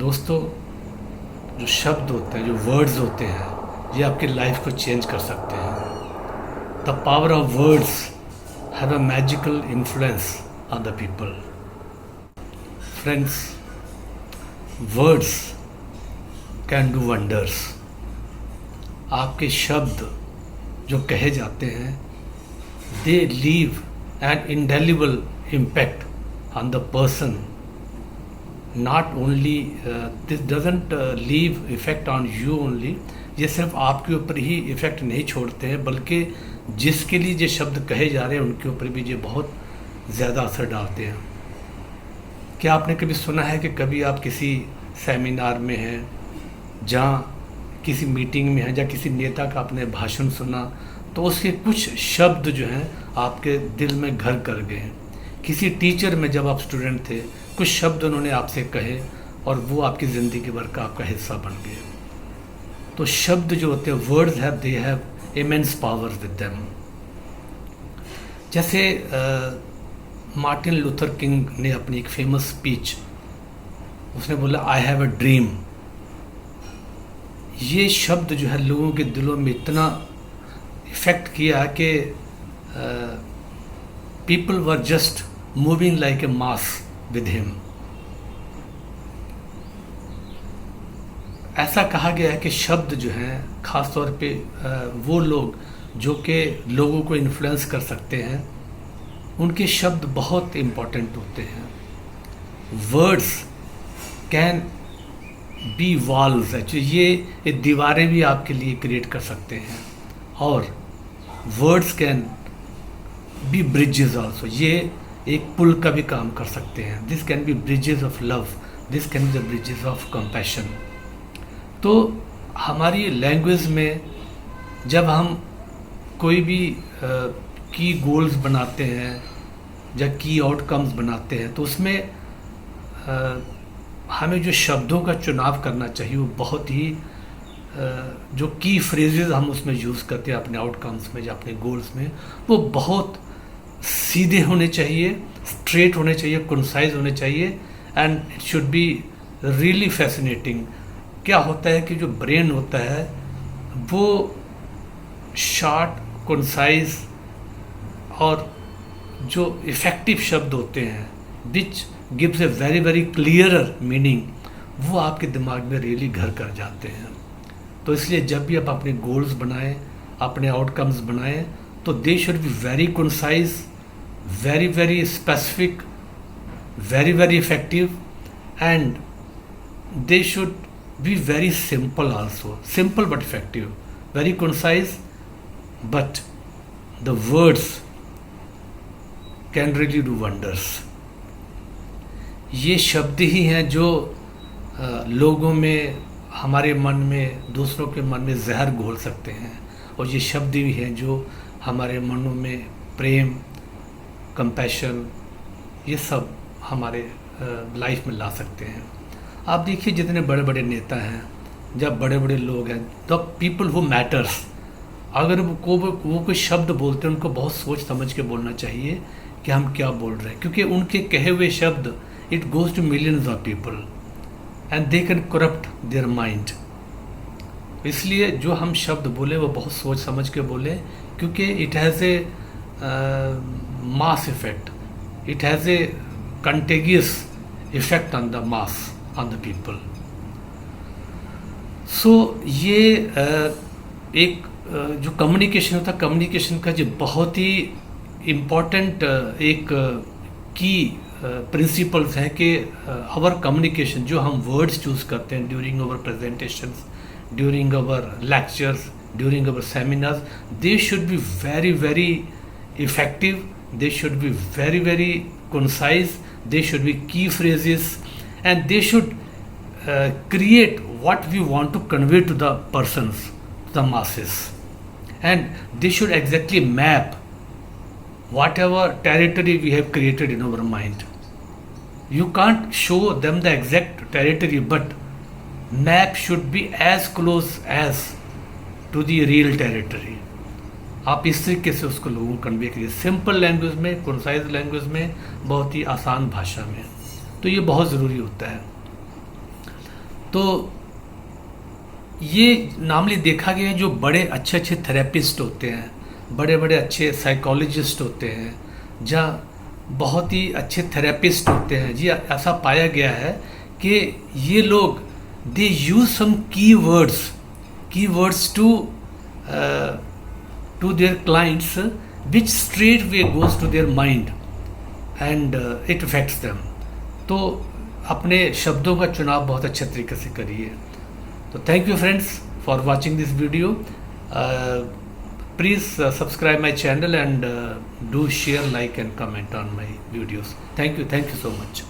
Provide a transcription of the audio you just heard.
दोस्तों, जो शब्द होते हैं, जो वर्ड्स होते हैं, ये आपकी लाइफ को चेंज कर सकते हैं। The power of words have a magical influence on the people. Friends, words can do wonders. आपके शब्द जो कहे जाते हैं, they leave an indelible impact on the person. Not only this doesn't leave effect on you only. ये सिर्फ आपके ऊपर ही इफ़ेक्ट नहीं छोड़ते हैं, बल्कि जिसके लिए ये शब्द कहे जा रहे हैं उनके ऊपर भी ये बहुत ज़्यादा असर डालते हैं। क्या आपने कभी सुना है कि कभी आप किसी सेमिनार में हैं, जहाँ किसी मीटिंग में हैं, या किसी नेता का आपने भाषण सुना, तो उसके कुछ शब्द जो हैं आपके दिल में घर कर गए हैं। किसी टीचर में जब आप स्टूडेंट थे, कुछ शब्द उन्होंने आपसे कहे और वो आपकी ज़िंदगी भर का आपका हिस्सा बन गए। तो शब्द जो होते हैं, words have they have immense power with them. जैसे मार्टिन लूथर किंग ने अपनी एक फेमस स्पीच, उसने बोला आई हैव अ ड्रीम। ये शब्द जो है लोगों के दिलों में इतना इफ़ेक्ट किया कि people were just moving like a mass with him. ऐसा कहा गया है कि शब्द जो हैं, ख़ास तौर पे वो लोग जो कि लोगों को इन्फ्लुएंस कर सकते हैं, उनके शब्द बहुत इम्पोर्टेंट होते हैं। Words can be walls. Actually ये दीवारें भी आपके लिए क्रिएट कर सकते हैं, और words can be bridges also. ये एक पुल का भी काम कर सकते हैं। This can be bridges of love, this can be the bridges of compassion. तो हमारी लैंग्वेज में जब हम कोई भी की गोल्स बनाते हैं या की आउटकम्स बनाते हैं, तो उसमें हमें जो शब्दों का चुनाव करना चाहिए वो बहुत ही जो की फ्रेजेस हम उसमें यूज़ करते हैं अपने आउटकम्स में या अपने गोल्स में, वो बहुत सीधे होने चाहिए, स्ट्रेट होने चाहिए, कंसाइज होने चाहिए, and it should be really fascinating. क्या होता है कि जो ब्रेन होता है वो शॉर्ट, कंसाइज और जो इफ़ेक्टिव शब्द होते हैं which gives a very very clearer meaning, वो आपके दिमाग में रियली घर कर जाते हैं। तो इसलिए जब भी आप अपने गोल्स बनाएं, अपने आउटकम्स बनाएं, तो दे should be very concise, very very specific, very very effective, and they should be very simple also. Simple but effective, very concise, but the words can really do wonders. ये शब्द ही हैं जो लोगों में, हमारे मन में, दूसरों के मन में जहर घोल सकते हैं, और ये शब्द भी हैं जो हमारे मनों में प्रेम, कंपैशन, ये सब हमारे लाइफ में ला सकते हैं। आप देखिए जितने बड़े बड़े नेता हैं, जब बड़े बड़े लोग हैं, द पीपल हु मैटर्स, अगर वो कोई शब्द बोलते हैं, उनको बहुत सोच समझ के बोलना चाहिए कि हम क्या बोल रहे हैं, क्योंकि उनके कहे हुए शब्द it goes to millions of people and they can corrupt their mind. इसलिए जो हम शब्द बोले वो बहुत सोच समझ के बोले, क्योंकि it has a mass effect, it has a contagious effect on the mass, on the people. So ये एक जो कम्युनिकेशन होता है, कम्युनिकेशन का जो बहुत ही इम्पॉर्टेंट एक की प्रिंसिपल्स हैं कि आवर कम्युनिकेशन, जो हम वर्ड्स चूज़ करते हैं during our presentations, during our lectures, during our seminars, they should be very very effective, they should be very very concise, they should be key phrases, and they should create what we want to convey to the persons, the masses, and they should exactly map whatever territory we have created in our mind. You can't show them the exact territory, but map should be as close as to the real territory. आप इस तरीके से उसको लोगों को convey करिए, simple language में, concise language में, बहुत ही आसान भाषा में। तो ये बहुत ज़रूरी होता है। तो ये नॉर्मली देखा गया है, जो बड़े अच्छे अच्छे थेरेपिस्ट होते हैं, बड़े बड़े अच्छे साइकोलॉजिस्ट होते हैं, जहाँ बहुत ही अच्छे थेरेपिस्ट होते हैं जी, ऐसा पाया गया है कि ये लोग दे use some key words to their clients which straight way goes to their mind and it affects them. तो अपने शब्दों का चुनाव बहुत अच्छे तरीके से करिए। तो thank you friends for watching this video. Please subscribe my channel and do share, like and comment on my videos. Thank you so much.